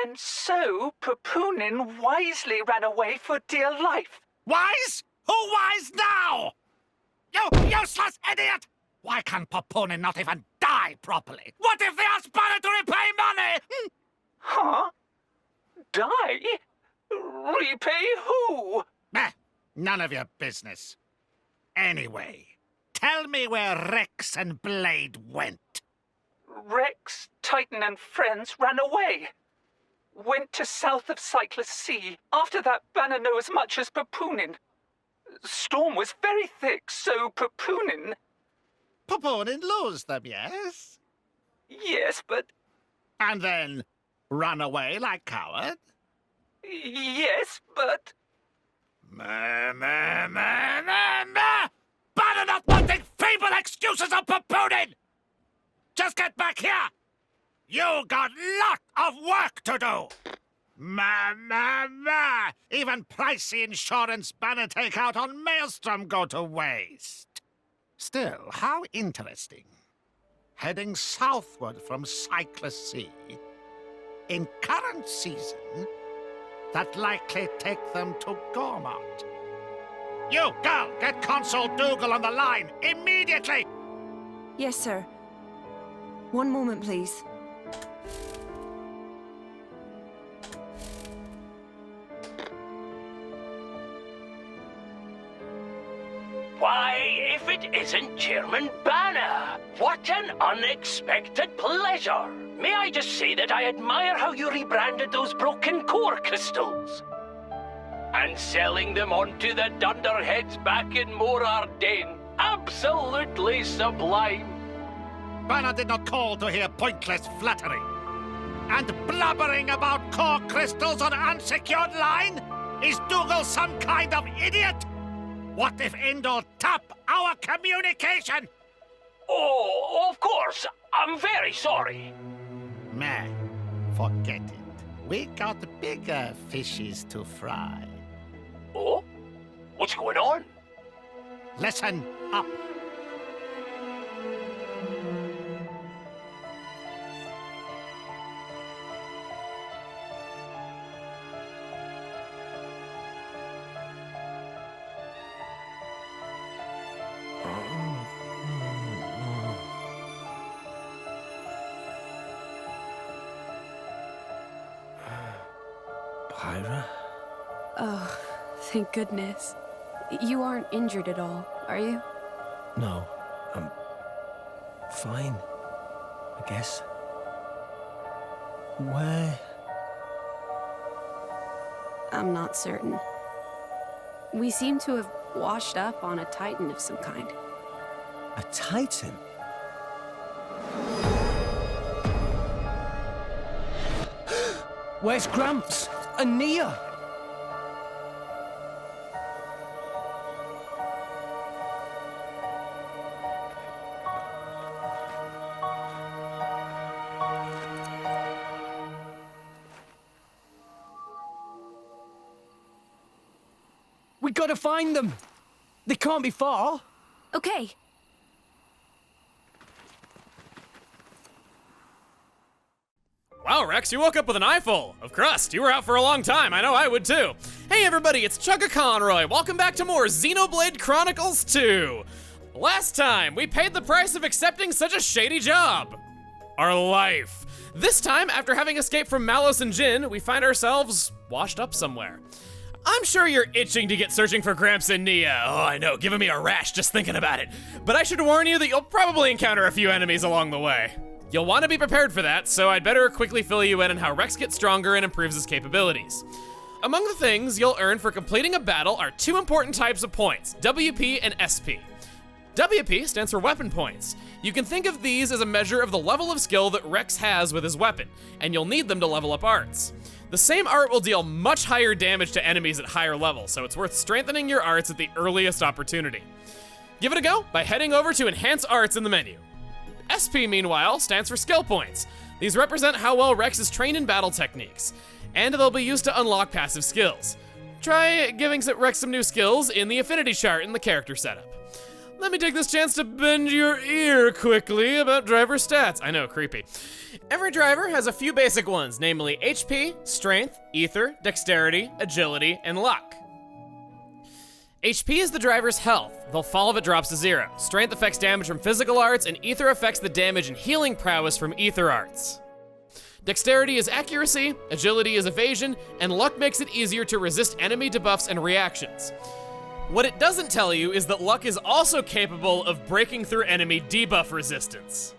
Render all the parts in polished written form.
And so Papunin wisely ran away for dear life. Wise? Who wise now? You useless idiot! Why can Papunin not even die properly? What if they ask Pyra to repay money? Huh? Die? Repay who? None of your business. Anyway, tell me where Rex and Blade went. Rex, Titan, and friends ran away. Went to south of Cyclus Sea. After that, Banner know as much as Papunin. Storm was very thick, so Papunin... Papunin lose them, yes? Yes, but... And then run away like coward? Yes, but... Banner not wanting feeble excuses of Papunin! Just get back here! You got lot of work to do! Even pricey insurance Banner take out on Maelstrom go to waste. Still, how interesting. Heading southward from Cyclus Sea. In current season, that likely take them to Gormott. You, girl, get Consul Dougal on the line, immediately! Yes, sir. One moment, please. Why, if it isn't Chairman Banner! What an unexpected pleasure! May I just say that I admire how you rebranded those broken core crystals. And selling them onto the dunderheads back in Morardain. Absolutely sublime. Banner did not call to hear pointless flattery. And blabbering about core crystals on unsecured line? Is Dougal some kind of idiot? What if Indor tap our communication? Oh, of course. I'm very sorry. Man, forget it. We got bigger fishes to fry. Oh? What's going on? Listen up. Pyra? Oh, thank goodness. You aren't injured at all, are you? No, I'm fine, I guess. Where? I'm not certain. We seem to have washed up on a Titan of some kind. A Titan? Where's Gramps? And Nia? We gotta find them! They can't be far! Okay. Wow, Rex, you woke up with an eyeful of crust. You were out for a long time. I know I would too. Hey everybody, it's Chugga Conroy. Welcome back to more Xenoblade Chronicles 2. Last time, we paid the price of accepting such a shady job. Our life. This time, after having escaped from Malos and Jin, we find ourselves washed up somewhere. I'm sure you're itching to get searching for Gramps and Nia. Oh, I know, giving me a rash just thinking about it. But I should warn you that you'll probably encounter a few enemies along the way. You'll want to be prepared for that, so I'd better quickly fill you in on how Rex gets stronger and improves his capabilities. Among the things you'll earn for completing a battle are two important types of points, WP and SP. WP stands for weapon points. You can think of these as a measure of the level of skill that Rex has with his weapon, and you'll need them to level up arts. The same art will deal much higher damage to enemies at higher levels, so it's worth strengthening your arts at the earliest opportunity. Give it a go by heading over to Enhance Arts in the menu. SP, meanwhile, stands for skill points. These represent how well Rex is trained in battle techniques, and they'll be used to unlock passive skills. Try giving Rex some new skills in the affinity chart in the character setup. let me take this chance to bend your ear quickly about driver stats. I know, creepy. Every driver has a few basic ones, namely HP, Strength, Ether, Dexterity, Agility, and Luck. HP is the driver's health. They'll fall if it drops to 0. Strength affects damage from physical arts, and Ether affects the damage and healing prowess from Ether arts. Dexterity is accuracy, Agility is evasion, and Luck makes it easier to resist enemy debuffs and reactions. What it doesn't tell you is that Luck is also capable of breaking through enemy debuff resistance.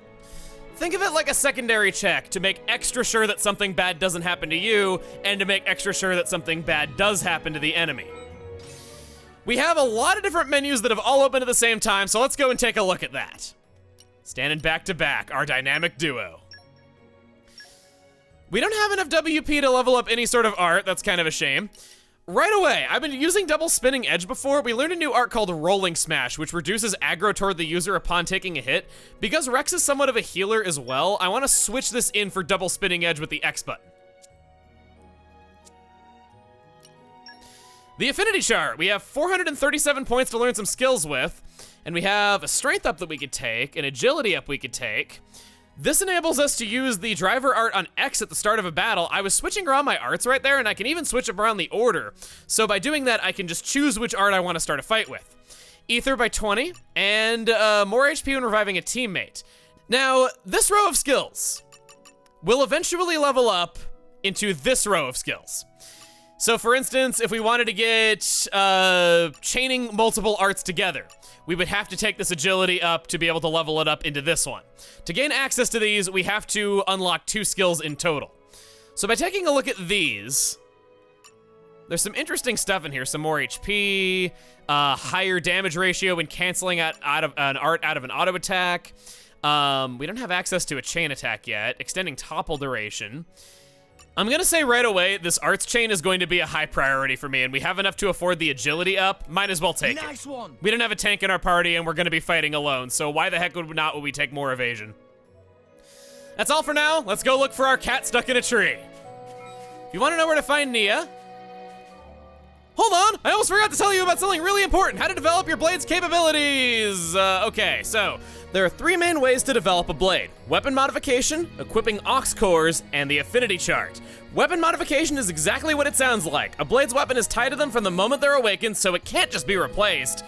Think of it like a secondary check to make extra sure that something bad doesn't happen to you, and to make extra sure that something bad does happen to the enemy. We have a lot of different menus that have all opened at the same time, so let's go and take a look at that. Standing back to back, our dynamic duo. We don't have enough WP to level up any sort of art, that's kind of a shame. Right away, I've been using double spinning edge before. We learned a new art called Rolling Smash, which reduces aggro toward the user upon taking a hit. Because Rex is somewhat of a healer as well, I want to switch this in for double spinning edge with the X button. The Affinity chart. We have 437 points to learn some skills with, and we have a strength up that we could take, an agility up we could take. This enables us to use the driver art on X at the start of a battle. I was switching around my arts right there, and I can even switch up around the order. So by doing that, I can just choose which art I want to start a fight with. Ether by 20, and more HP when reviving a teammate. Now, this row of skills will eventually level up into this row of skills. So for instance, if we wanted to get chaining multiple arts together, we would have to take this agility up to be able to level it up into this one. To gain access to these, we have to unlock 2 skills in total. So by taking a look at these, there's some interesting stuff in here. Some more HP, higher damage ratio when canceling out of an art out of an auto attack. We don't have access to a chain attack yet. Extending topple duration. I'm gonna say right away, this arts chain is going to be a high priority for me, and we have enough to afford the agility up. Might as well take it. Nice one. We don't have a tank in our party, and we're gonna be fighting alone, so why the heck would we take more evasion? That's all for now. Let's go look for our cat stuck in a tree. If you wanna know where to find Nia, hold on, I almost forgot to tell you about something really important, how to develop your blade's capabilities. Okay, so there are 3 main ways to develop a blade: weapon modification, equipping aux cores, and the affinity chart. Weapon modification is exactly what it sounds like. A blade's weapon is tied to them from the moment they're awakened, so it can't just be replaced.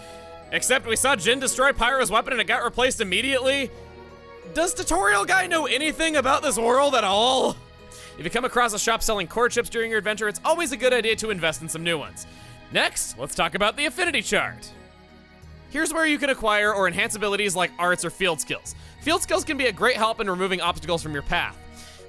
Except we saw Jin destroy Pyra's weapon and it got replaced immediately. Does Tutorial Guy know anything about this world at all? If you come across a shop selling core chips during your adventure, it's always a good idea to invest in some new ones. Next, let's talk about the affinity chart. Here's where you can acquire or enhance abilities like arts or field skills. Field skills can be a great help in removing obstacles from your path.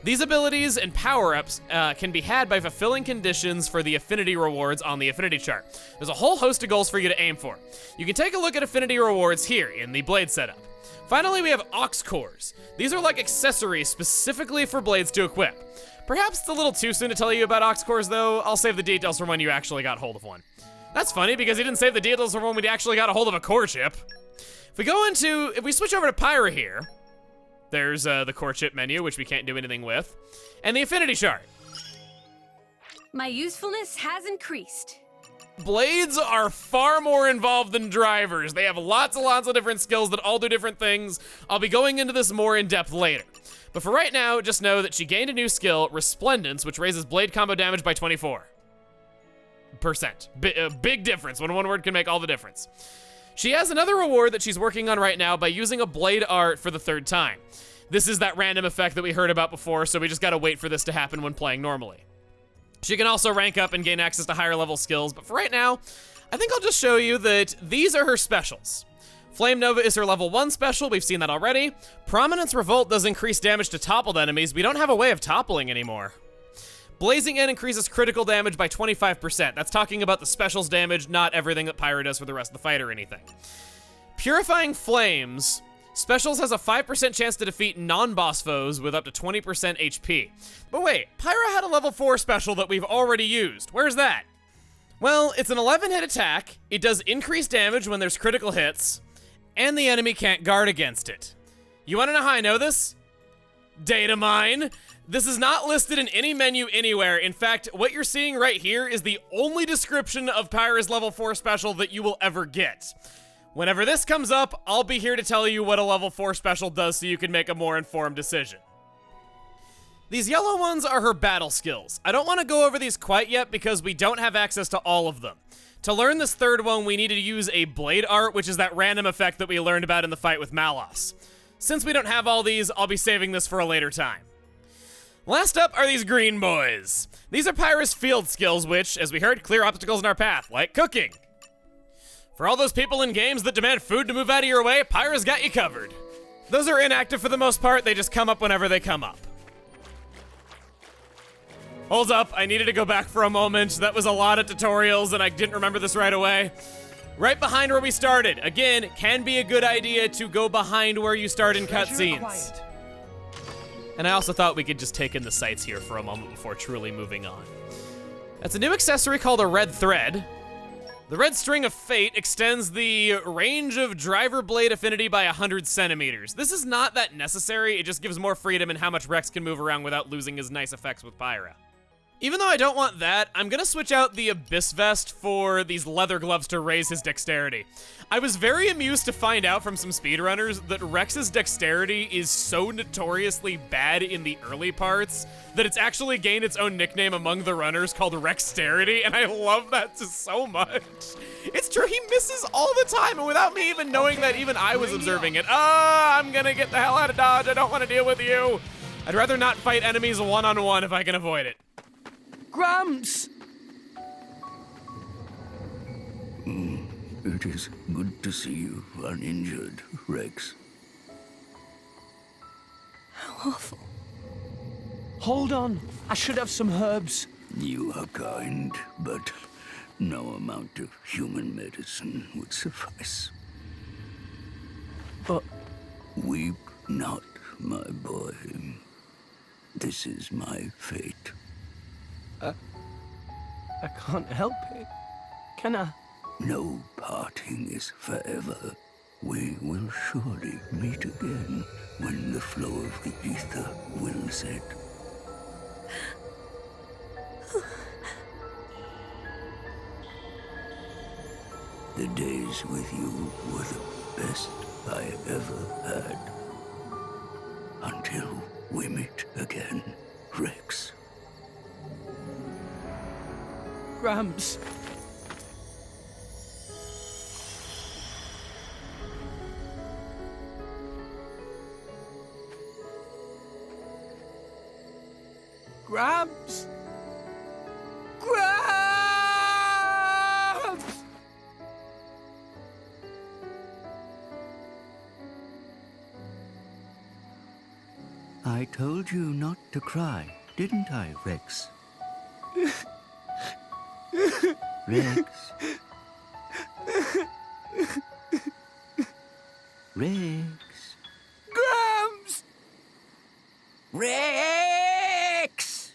These abilities and power-ups can be had by fulfilling conditions for the affinity rewards on the affinity chart. There's a whole host of goals for you to aim for. You can take a look at affinity rewards here in the blade setup. Finally, we have aux cores. These are like accessories specifically for blades to equip. Perhaps it's a little too soon to tell you about aux cores though. I'll save the details for when you actually got hold of one. That's funny because he didn't save the details for when we actually got a hold of a core chip. If we switch over to Pyra here, there's the core chip menu, which we can't do anything with, and the affinity chart. My usefulness has increased. Blades are far more involved than drivers. They have lots and lots of different skills that all do different things. I'll be going into this more in depth later. But for right now, just know that she gained a new skill, Resplendence, which raises blade combo damage by 24%. Big difference when one word can make all the difference. She has another reward that she's working on right now by using a blade art for the 3rd time. This is that random effect that we heard about before, so we just gotta wait for this to happen when playing normally. She can also rank up and gain access to higher level skills, but for right now, I think I'll just show you that these are her specials. Flame Nova is her level 1 special, we've seen that already. Prominence Revolt does increase damage to toppled enemies. We don't have a way of toppling anymore. Blazing End increases critical damage by 25%. That's talking about the specials damage, not everything that Pyra does for the rest of the fight or anything. Purifying Flames. Specials has a 5% chance to defeat non-boss foes with up to 20% HP. But wait, Pyra had a level 4 special that we've already used. Where's that? Well, it's an 11-hit attack, it does increased damage when there's critical hits, and the enemy can't guard against it. You wanna know how I know this? Data mine. This is not listed in any menu anywhere. In fact, what you're seeing right here is the only description of Pyra's level 4 special that you will ever get. Whenever this comes up, I'll be here to tell you what a level 4 special does so you can make a more informed decision. These yellow ones are her battle skills. I don't want to go over these quite yet because we don't have access to all of them. To learn this third one, we needed to use a blade art, which is that random effect that we learned about in the fight with Malos. Since we don't have all these, I'll be saving this for a later time. Last up are these green boys. These are Pyra's field skills, which, as we heard, clear obstacles in our path, like cooking. For all those people in games that demand food to move out of your way, Pyra's got you covered. Those are inactive for the most part, they just come up whenever they come up. Hold up, I needed to go back for a moment. That was a lot of tutorials and I didn't remember this right away. Right behind where we started. Again, can be a good idea to go behind where you start in cutscenes. And I also thought we could just take in the sights here for a moment before truly moving on. That's a new accessory called a red thread. The red string of fate extends the range of driver blade affinity by 100 centimeters. This is not that necessary, it just gives more freedom in how much Rex can move around without losing his nice effects with Pyra. Even though I don't want that, I'm gonna switch out the Abyss Vest for these leather gloves to raise his dexterity. I was very amused to find out from some speedrunners that Rex's dexterity is so notoriously bad in the early parts that it's actually gained its own nickname among the runners called Rexterity, and I love that so much. It's true, he misses all the time, and without me even knowing that even I was observing it. I'm gonna get the hell out of Dodge, I don't want to deal with you. I'd rather not fight enemies one-on-one if I can avoid it. Gramps! It is good to see you uninjured, Rex. How awful. Hold on, I should have some herbs. You are kind, but no amount of human medicine would suffice. But Weep not, my boy. This is my fate. I can't help it. Can I? No parting is forever. We will surely meet again when the flow of the ether will set. The days with you were the best I ever had. Until we meet again, Rex. Gramps. Gramps. Gramps! I told you not to cry, didn't I, Rex? Rex. Rex. Gramps! Rex!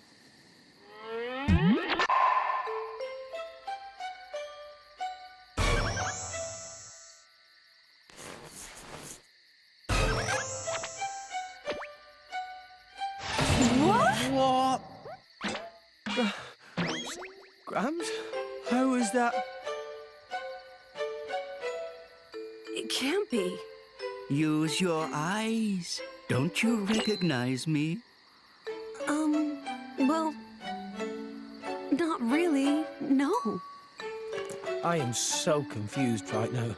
What? Gramps? How was that? It can't be. Use your eyes. Don't you recognize me? Well, not really, no. I am so confused right now.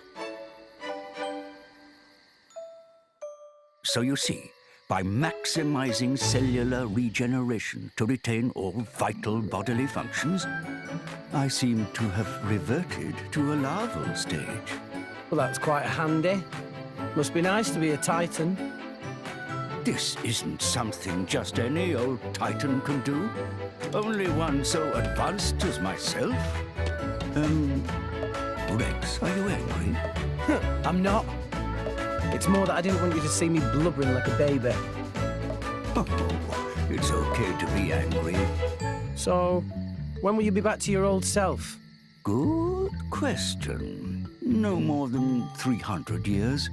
So you see, by maximizing cellular regeneration to retain all vital bodily functions, I seem to have reverted to a larval stage. Well, that's quite handy. Must be nice to be a Titan. This isn't something just any old Titan can do. Only one so advanced as myself. Rex, are you angry? I'm not. It's more that I didn't want you to see me blubbering like a baby. Oh, it's okay to be angry. So, when will you be back to your old self? Good question. No more than 300 years.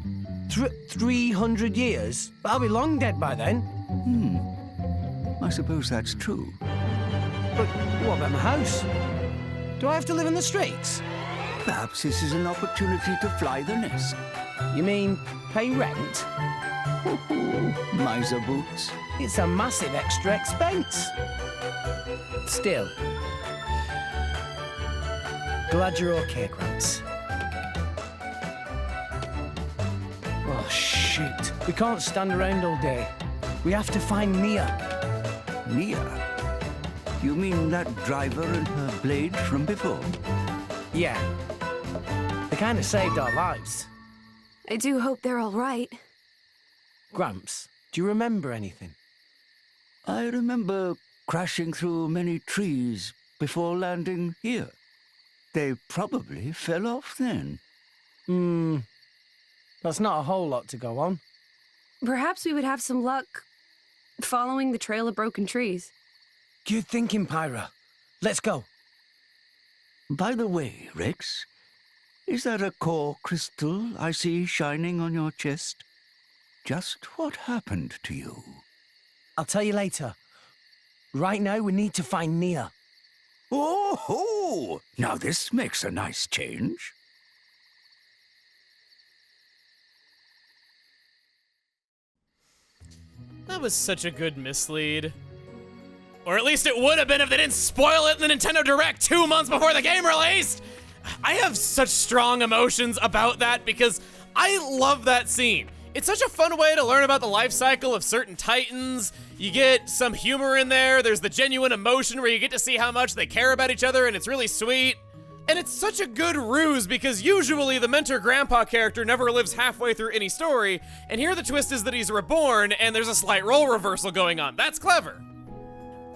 300 years? I'll be long dead by then. I suppose that's true. But what about my house? Do I have to live in the streets? Perhaps this is an opportunity to fly the nest. You mean pay rent? Miser boots. It's a massive extra expense. Still. Glad you're okay, Gramps. Oh, shoot. We can't stand around all day. We have to find Nia. Nia? You mean that driver and her blade from before? Yeah. They kind of saved our lives. I do hope they're all right. Gramps, do you remember anything? I remember crashing through many trees before landing here. They probably fell off then. That's not a whole lot to go on. Perhaps we would have some luck following the trail of broken trees. Good thinking, Pyra. Let's go. By the way, Rex, is that a core crystal I see shining on your chest? Just what happened to you? I'll tell you later. Right now, we need to find Nia. Oh, now this makes a nice change. That was such a good mislead. Or at least it would have been if they didn't spoil it in the Nintendo Direct 2 months before the game released! I have such strong emotions about that because I love that scene. It's such a fun way to learn about the life cycle of certain titans. You get some humor in there, there's the genuine emotion where you get to see how much they care about each other and it's really sweet. And it's such a good ruse because usually the mentor grandpa character never lives halfway through any story, and here the twist is that he's reborn and there's a slight role reversal going on. That's clever.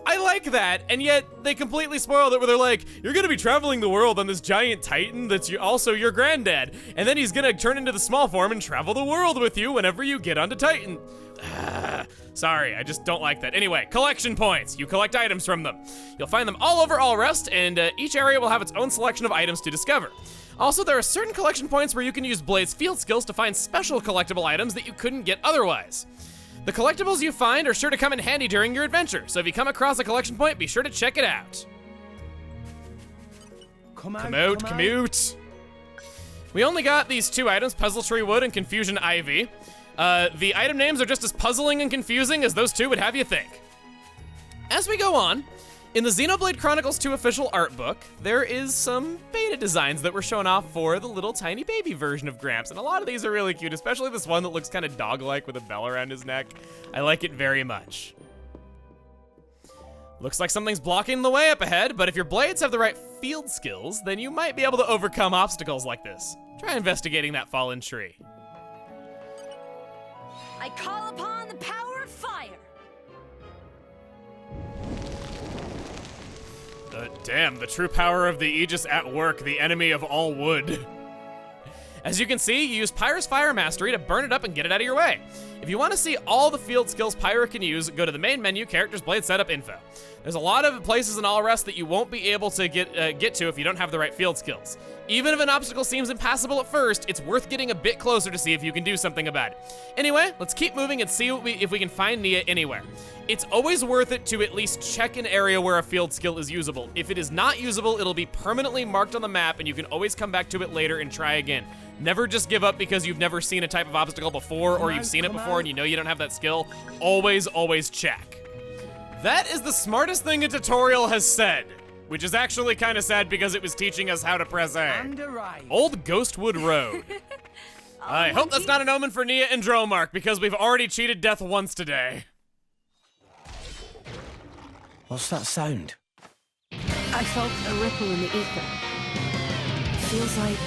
I like that, and yet they completely spoiled it where they're like, you're gonna be traveling the world on this giant titan that's also your granddad, and then he's gonna turn into the small form and travel the world with you whenever you get onto Titan. Sorry, I just don't like that. Anyway, collection points. You collect items from them. You'll find them all over Allrest, and each area will have its own selection of items to discover. Also, there are certain collection points where you can use Blade's field skills to find special collectible items that you couldn't get otherwise. The collectibles you find are sure to come in handy during your adventure, so if you come across a collection point, be sure to check it out. Come out. Commute. We only got these 2 items, Puzzle Tree Wood and Confusion Ivy. The item names are just as puzzling and confusing as those 2 would have you think. As we go on, in the Xenoblade Chronicles 2 official art book, there is some beta designs that were shown off for the little tiny baby version of Gramps, and a lot of these are really cute, especially this one that looks kind of dog-like with a bell around his neck. I like it very much. Looks like something's blocking the way up ahead, but if your blades have the right field skills, then you might be able to overcome obstacles like this. Try investigating that fallen tree. I call upon the power of fire. Damn, the true power of the Aegis at work, the enemy of all wood. As you can see, you use Pyra's Fire Mastery to burn it up and get it out of your way. If you want to see all the field skills Pyra can use, go to the main menu, Characters Blade Setup Info. There's a lot of places in Allrest that you won't be able to get to if you don't have the right field skills. Even if an obstacle seems impassable at first, it's worth getting a bit closer to see if you can do something about it. Anyway, let's keep moving and see if we can find Nia anywhere. It's always worth it to at least check an area where a field skill is usable. If it is not usable, it'll be permanently marked on the map and you can always come back to it later and try again. Never just give up because you've never seen a type of obstacle before or you've seen it before and you know you don't have that skill. Always check. That is the smartest thing a tutorial has said, which is actually kind of sad because it was teaching us how to press A. Old Ghostwood Road. I hope that's not an omen for Nia and Dromark because we've already cheated death once today. What's that sound? I felt a ripple in the ether. Feels like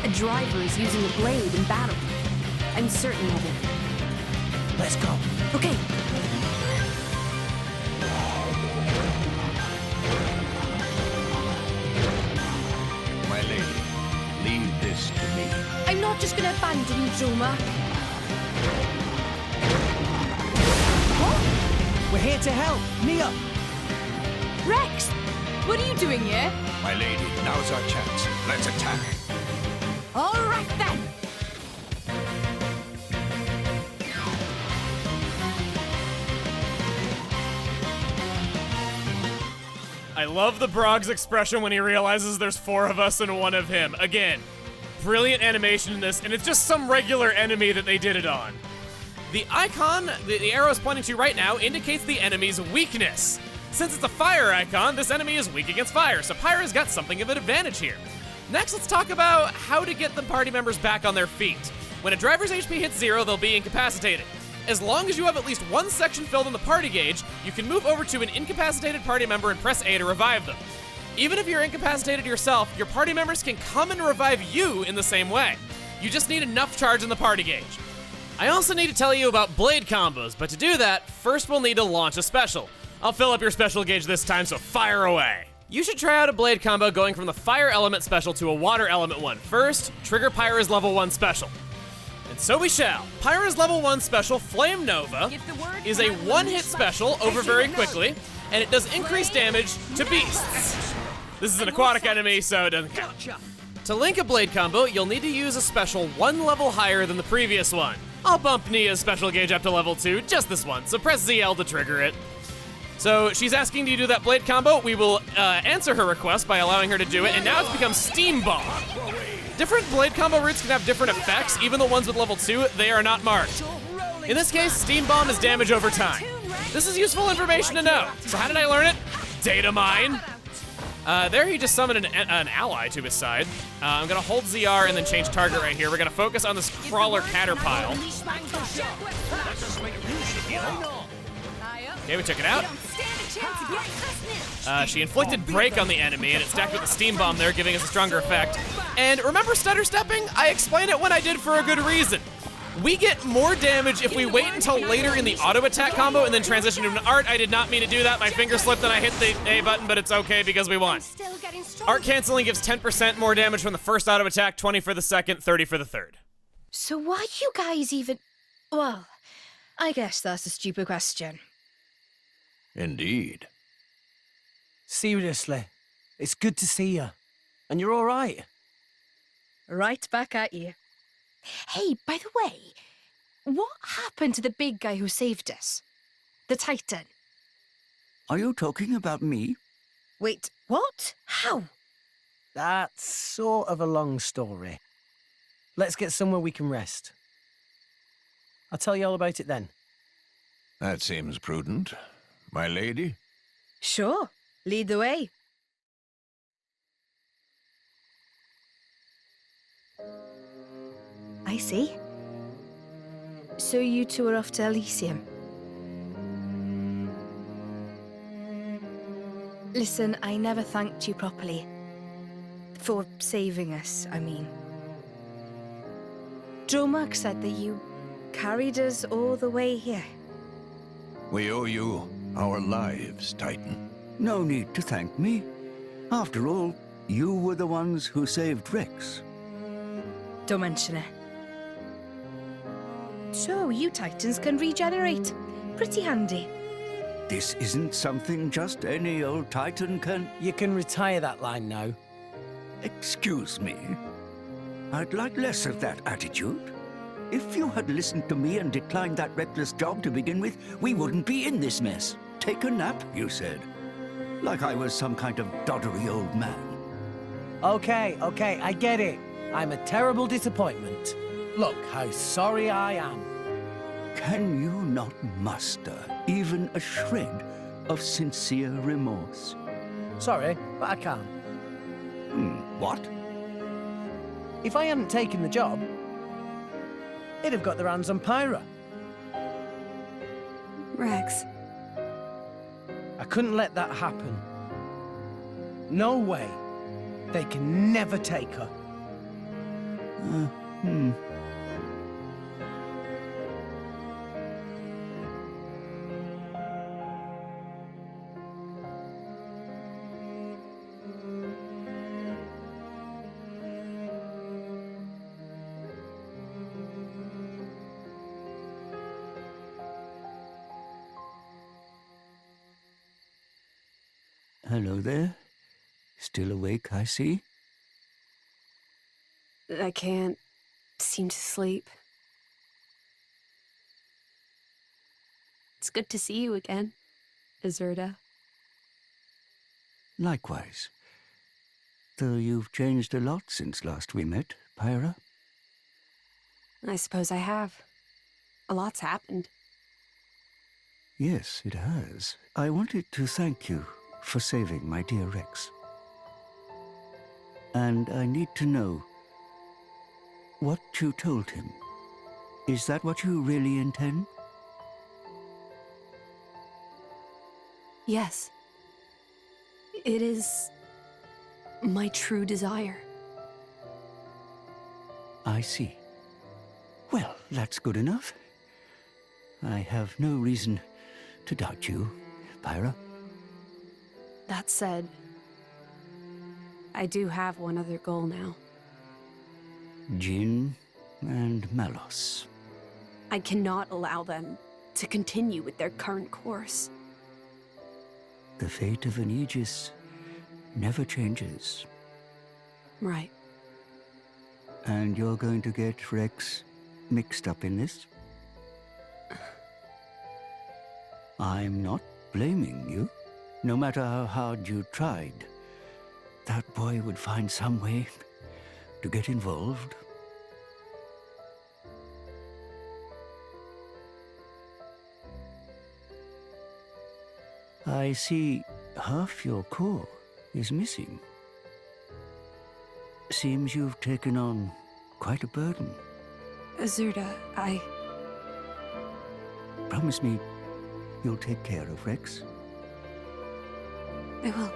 a driver is using a blade in battle. I'm certain of it. Let's go. Okay. My lady, leave this to me. I'm not just gonna abandon you, Joma. We're here to help. Nia! Rex, what are you doing here? My lady, now's our chance. Let's attack. All right then. I love the Brog's expression when he realizes there's 4 of us and 1 of him. Again, brilliant animation in this, and it's just some regular enemy that they did it on. The icon the arrow is pointing to right now indicates the enemy's weakness. Since it's a fire icon, this enemy is weak against fire, so Pyra's got something of an advantage here. Next, let's talk about how to get the party members back on their feet. When a driver's HP hits 0, they'll be incapacitated. As long as you have at least 1 section filled in the party gauge, you can move over to an incapacitated party member and press A to revive them. Even if you're incapacitated yourself, your party members can come and revive you in the same way. You just need enough charge in the party gauge. I also need to tell you about blade combos, but to do that, first we'll need to launch a special. I'll fill up your special gauge this time, so fire away. You should try out a blade combo going from the fire element special to a water element one. First, trigger Pyra's level 1 special. And so we shall. Pyra's level 1 special, Flame Nova, is a 1-hit special over very quickly, and it does increased damage to beasts. This is an aquatic enemy, so it doesn't count. To link a blade combo, you'll need to use a special 1 level higher than the previous one. I'll bump Nia's special gauge up to level 2, just this one, so press ZL to trigger it. So she's asking you to do that blade combo. We will answer her request by allowing her to do it, and now it's become Steam Bomb. Different blade combo routes can have different effects. Even the ones with level 2, they are not marked. In this case, Steam Bomb is damage over time. This is useful information to know. So how did I learn it? Data mine. There he just summoned an ally to his side. I'm gonna hold ZR and then change target right here. We're gonna focus on this crawler caterpile. Okay, we took it out. She inflicted break on the enemy, and it stacked with the steam bomb there, giving us a stronger effect. And remember stutter stepping? I explained it when I did for a good reason. We get more damage if we wait until later in the auto attack combo and then transition to an art. I did not mean to do that. My finger slipped and I hit the A button, but it's okay because we won. Art canceling gives 10% more damage from the first auto attack, 20 for the second, 30 for the third. So why you guys even... Well, I guess that's a stupid question. Indeed. Seriously, it's good to see you. And you're all right. Right back at you. Hey, by the way, what happened to the big guy who saved us? The Titan. Are you talking about me? Wait, what? How? That's sort of a long story. Let's get somewhere we can rest. I'll tell you all about it then. That seems prudent. My lady? Sure. Lead the way. I see. So you two are off to Elysium. Listen, I never thanked you properly. For saving us, I mean. Dromark said that you carried us all the way here. We owe you our lives, Titan. No need to thank me. After all, you were the ones who saved Rex. Don't mention it. So, you Titans can regenerate. Pretty handy. This isn't something just any old Titan can... You can retire that line now. Excuse me. I'd like less of that attitude. If you had listened to me and declined that reckless job to begin with, we wouldn't be in this mess. Take a nap, you said. Like I was some kind of doddery old man. Okay, I get it. I'm a terrible disappointment. Look how sorry I am. Can you not muster even a shred of sincere remorse? Sorry, but I can't. What? If I hadn't taken the job, they'd have got their hands on Pyra. Rex. I couldn't let that happen. No way. They can never take her. Hello there. Still awake, I see. I can't seem to sleep. It's good to see you again, Azurda. Likewise. Though you've changed a lot since last we met, Pyra. I suppose I have. A lot's happened. Yes, it has. I wanted to thank you for saving my dear Rex. And I need to know what you told him. Is that what you really intend? Yes. It is my true desire. I see. Well, that's good enough. I have no reason to doubt you, Pyra. That said, I do have one other goal now. Jin and Malos. I cannot allow them to continue with their current course. The fate of an Aegis never changes. Right. And you're going to get Rex mixed up in this? I'm not blaming you. No matter how hard you tried, that boy would find some way to get involved. I see half your core is missing. Seems you've taken on quite a burden. Azurda, I... Promise me you'll take care of Rex. I will.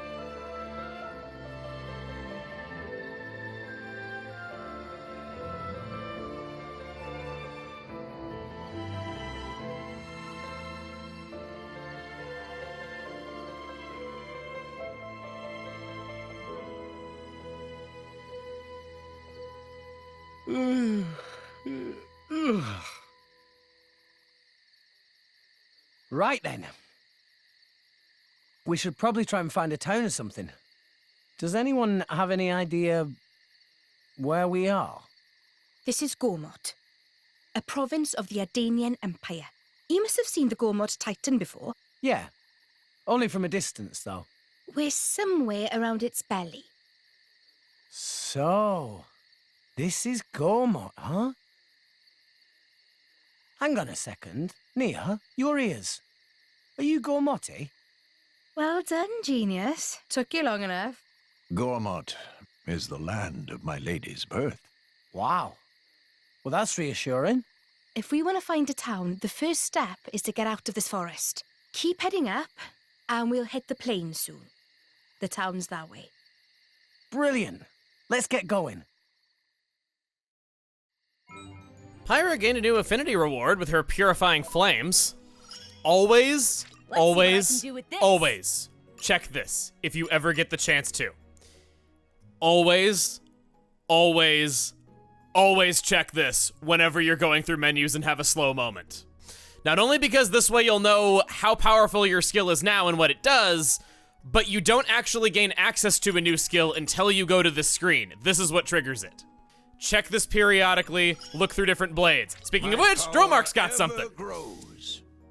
Right then. We should probably try and find a town or something. Does anyone have any idea where we are? This is Gormott, a province of the Ardanian Empire. You must have seen the Gormott Titan before. Yeah. Only from a distance, though. We're somewhere around its belly. So, this is Gormott, huh? Hang on a second. Nia, your ears. Are you Gormotti? Well done, genius. Took you long enough. Gormott is the land of my lady's birth. Wow. Well, that's reassuring. If we want to find a town, the first step is to get out of this forest. Keep heading up, and we'll hit the plains soon. The town's that way. Brilliant. Let's get going. Pyra gained a new affinity reward with her purifying flames. Always, always, always check this if you ever get the chance to. Always, always, always check this whenever you're going through menus and have a slow moment. Not only because this way you'll know how powerful your skill is now and what it does, but you don't actually gain access to a new skill until you go to this screen. This is what triggers it. Check this periodically, look through different blades. Speaking of which, Dromark's got something.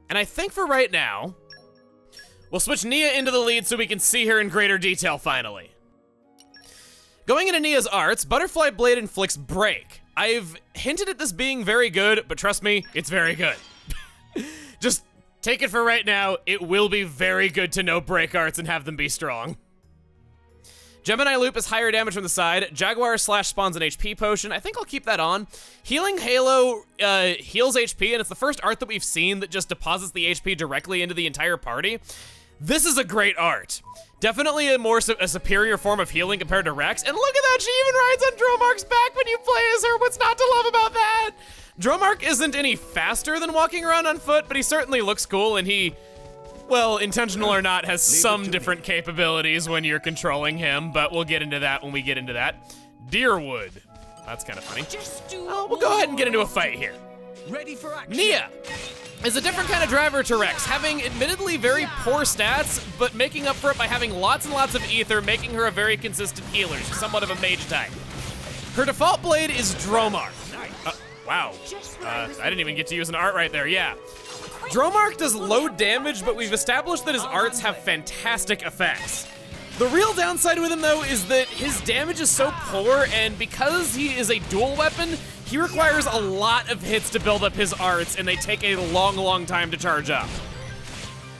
And I think for right now, we'll switch Nia into the lead so we can see her in greater detail finally. Going into Nia's arts, Butterfly Blade inflicts break. I've hinted at this being very good, but trust me, it's very good. Just take it for right now, it will be very good to know break arts and have them be strong. Gemini Loop is higher damage from the side. Jaguar Slash spawns an HP potion. I think I'll keep that on. Healing Halo heals HP, and it's the first art that we've seen that just deposits the HP directly into the entire party. This is a great art. Definitely a superior form of healing compared to Rex. And look at that, she even rides on Dromark's back when you play as her. What's not to love about that? Dromark isn't any faster than walking around on foot, but he certainly looks cool, and he, well, intentional or not, has some different capabilities when you're controlling him, but we'll get into that when we get into that. Deerwood. That's kind of funny. We'll go ahead and get into a fight here. Ready for action. Nia is a different kind of driver to Rex, having admittedly very poor stats, but making up for it by having lots and lots of ether, making her a very consistent healer. She's somewhat of a mage type. Her default blade is Dromark. Wow. I didn't even get to use an art right there, yeah. Dromark does low damage, but we've established that his arts have fantastic effects. The real downside with him, though, is that his damage is so poor, and because he is a dual weapon, he requires a lot of hits to build up his arts, and they take a long, long time to charge up.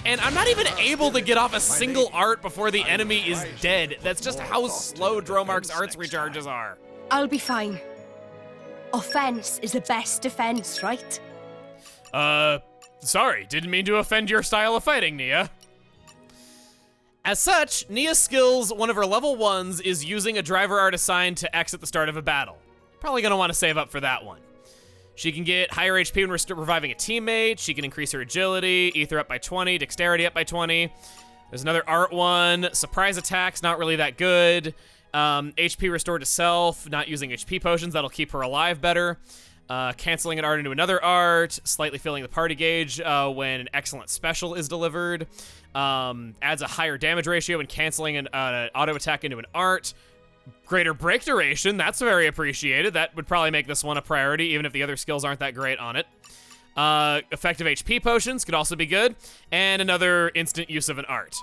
And I'm not even able to get off a single art before the enemy is dead. That's just how slow Dromark's arts recharges are. I'll be fine. Offense is the best defense, right? Sorry, didn't mean to offend your style of fighting, Nia. As such, Nia's skills, one of her level 1s, is using a driver art assigned to X at the start of a battle. Probably gonna want to save up for that one. She can get higher HP when reviving a teammate, she can increase her agility, ether up by 20, dexterity up by 20. There's another art one, surprise attacks, not really that good. HP restored to self, not using HP potions, that'll keep her alive better. Canceling an art into another art, slightly filling the party gauge when an excellent special is delivered. Adds a higher damage ratio when canceling an auto attack into an art. Greater break duration, that's very appreciated. That would probably make this one a priority, even if the other skills aren't that great on it. Effective HP potions could also be good. And another instant use of an art.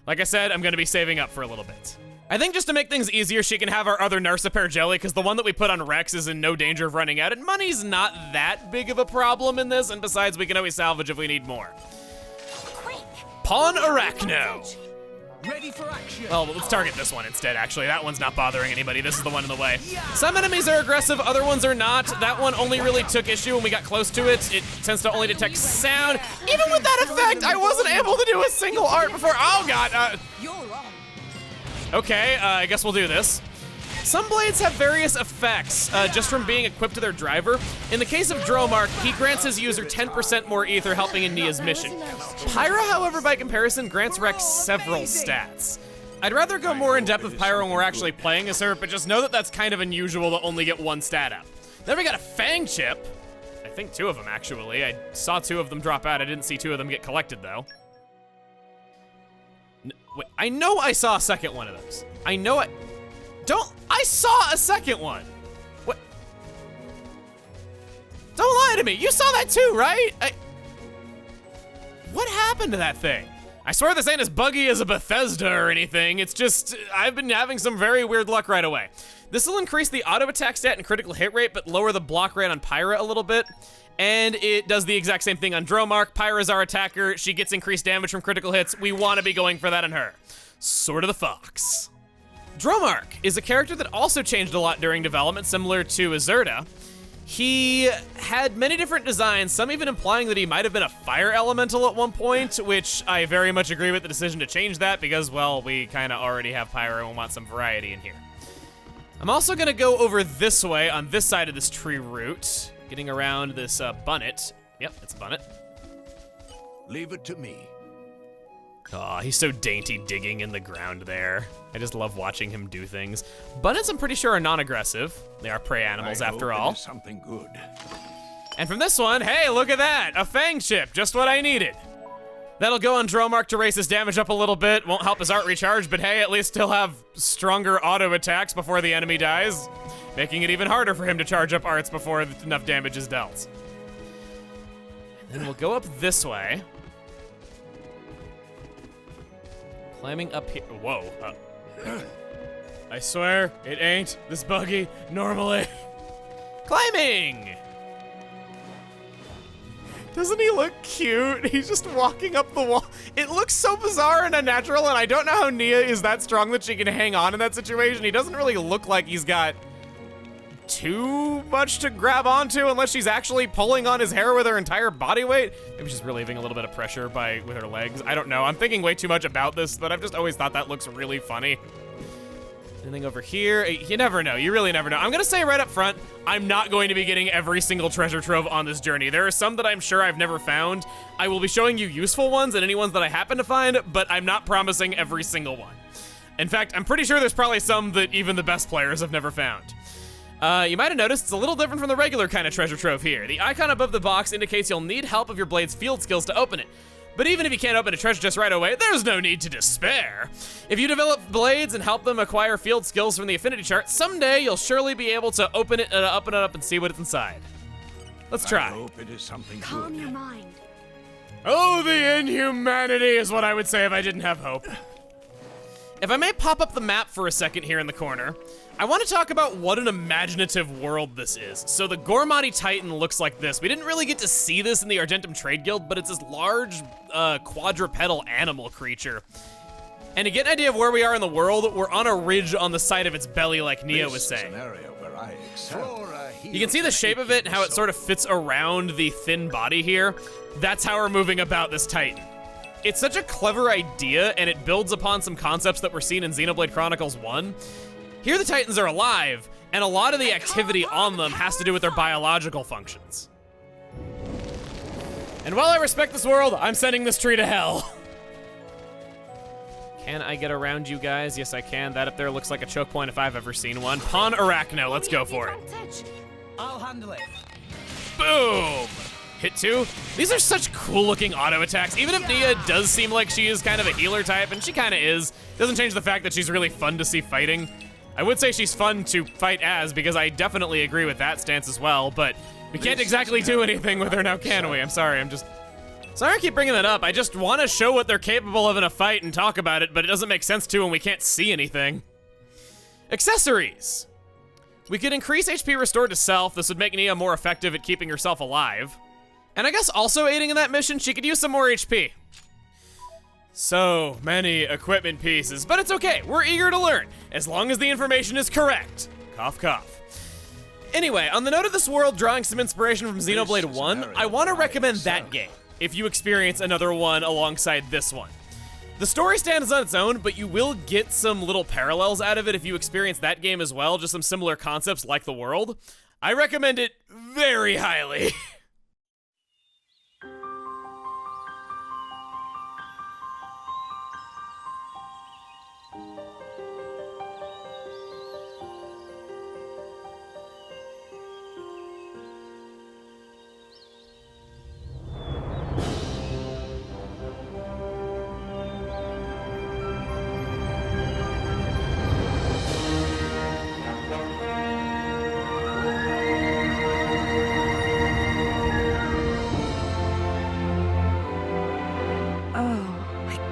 Like I said, I'm going to be saving up for a little bit. I think just to make things easier, she can have our other Narcipair jelly, because the one that we put on Rex is in no danger of running out, and money's not that big of a problem in this, and besides, we can always salvage if we need more. Quick! Pawn Arachno. Ready for action. Well, let's target this one instead, actually. That one's not bothering anybody. This is the one in the way. Some enemies are aggressive, other ones are not. That one only really took issue when we got close to it. It tends to only detect sound. Even with that effect, I wasn't able to do a single art before. Oh, God. You're wrong. Okay, I guess we'll do this. Some blades have various effects just from being equipped to their driver. In the case of Dromark, he grants his user 10% more ether, helping in Nia's mission. Pyra, however, by comparison, grants Rex several stats. I'd rather go more in depth with Pyra when we're actually playing as her, but just know that that's kind of unusual to only get one stat up. Then we got a Fang Chip. I think 2 of them, actually. I saw 2 of them drop out. I didn't see 2 of them get collected, though. Wait, I know I saw a second one of those. I know it. I saw a second one. What? Don't lie to me. You saw that too, right? What happened to that thing? I swear this ain't as buggy as a Bethesda or anything. It's just, I've been having some very weird luck right away. This will increase the auto attack stat and critical hit rate, but lower the block rate on Pyra a little bit. And it does the exact same thing on Dromark. Pyra's our attacker. She gets increased damage from critical hits. We want to be going for that on her. Sword of the Fox. Dromark is a character that also changed a lot during development, similar to Azurda. He had many different designs, some even implying that he might have been a fire elemental at one point, which I very much agree with the decision to change that because, well, we kind of already have Pyra and want some variety in here. I'm also going to go over this way on this side of this tree root, getting around this bunnet. Yep, it's a bunnet. Leave it to me. Aw, he's so dainty digging in the ground there. I just love watching him do things. Bunnets, I'm pretty sure, are non-aggressive. They are prey animals after all. Something good. And from this one, hey, look at that! A Fang Chip, just what I needed. That'll go on Dromark to raise his damage up a little bit. Won't help his art recharge, but hey, at least he'll have stronger auto attacks before the enemy dies, making it even harder for him to charge up arts before enough damage is dealt. And then we'll go up this way. Climbing up here. Whoa. I swear, it ain't this buggy normally. Climbing! Doesn't he look cute? He's just walking up the wall. It looks so bizarre and unnatural, and I don't know how Nia is that strong that she can hang on in that situation. He doesn't really look like he's got too much to grab onto unless she's actually pulling on his hair with her entire body weight. Maybe she's relieving a little bit of pressure with her legs. I don't know. I'm thinking way too much about this, but I've just always thought that looks really funny. Anything over here? You never know. You really never know. I'm gonna say right up front, I'm not going to be getting every single treasure trove on this journey. There are some that I'm sure I've never found. I will be showing you useful ones and any ones that I happen to find, but I'm not promising every single one. In fact, I'm pretty sure there's probably some that even the best players have never found. You might have noticed it's a little different from the regular kind of treasure trove here. The icon above the box indicates you'll need help of your blade's field skills to open it. But even if you can't open a treasure chest right away, there's no need to despair. If you develop blades and help them acquire field skills from the affinity chart, someday you'll surely be able to open it up and see what's inside. Let's try. I hope it is something Calm good. your mind. Oh, the inhumanity is what I would say if I didn't have hope. If I may pop up the map for a second here in the corner, I want to talk about what an imaginative world this is. So the Gormott Titan looks like this. We didn't really get to see this in the Argentum Trade Guild, but it's this large quadrupedal animal creature. And to get an idea of where we are in the world, we're on a ridge on the side of its belly, like Nia was saying. You can see the shape of it and how it sort of fits around the thin body here. That's how we're moving about this Titan. It's such a clever idea, and it builds upon some concepts that were seen in Xenoblade Chronicles 1. Here the Titans are alive, and a lot of the activity on them has to do with their biological functions. And while I respect this world, I'm sending this tree to hell. Can I get around you guys? Yes, I can. That up there looks like a choke point if I've ever seen one. Pawn Arachno, let's go for it. I'll handle it. Boom! Hit 2. These are such cool looking auto attacks. Even if Nia does seem like she is kind of a healer type, and she kind of is, doesn't change the fact that she's really fun to see fighting. I would say she's fun to fight as, because I definitely agree with that stance as well, but we can't exactly do anything with her now, can we? I'm sorry, sorry I keep bringing that up. I just want to show what they're capable of in a fight and talk about it, but it doesn't make sense to when we can't see anything. Accessories. We could increase HP restored to self. This would make Nia more effective at keeping herself alive. And I guess also aiding in that mission, she could use some more HP. So many equipment pieces, but it's okay. We're eager to learn, as long as the information is correct. Cough, cough. Anyway, on the note of this world drawing some inspiration from Xenoblade 1, I want to recommend that game, if you experience another one alongside this one. The story stands on its own, but you will get some little parallels out of it if you experience that game as well, just some similar concepts like the world. I recommend it very highly.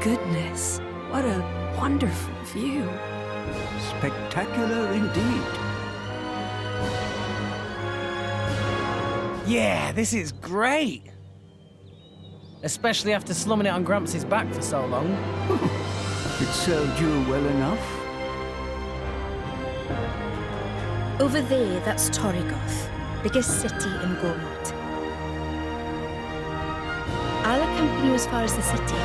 Goodness, what a wonderful view. Spectacular indeed. Yeah, this is great. Especially after slumming it on Gramps' back for so long. It served you well enough. Over there, that's Torigoth, biggest city in Gormott. I'll accompany you as far as the city.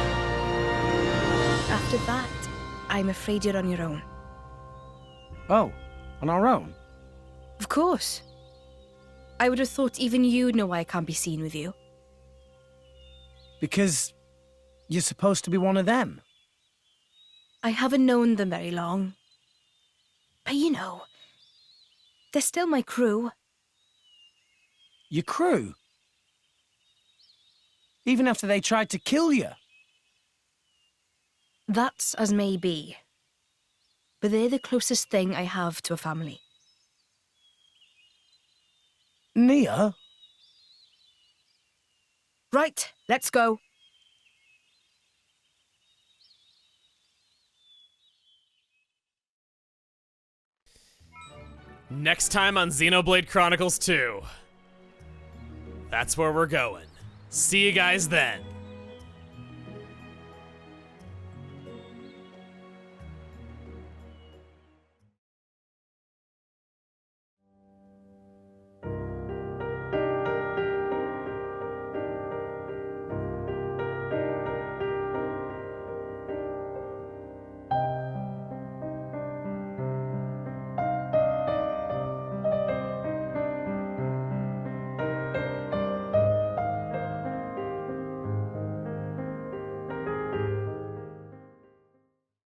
After that, I'm afraid you're on your own. Oh, on our own? Of course. I would have thought even you know why I can't be seen with you. Because you're supposed to be one of them. I haven't known them very long. But you know, they're still my crew. Your crew? Even after they tried to kill you? That's as may be. But they're the closest thing I have to a family. Nia? Right, let's go. Next time on Xenoblade Chronicles 2. That's where we're going. See you guys then.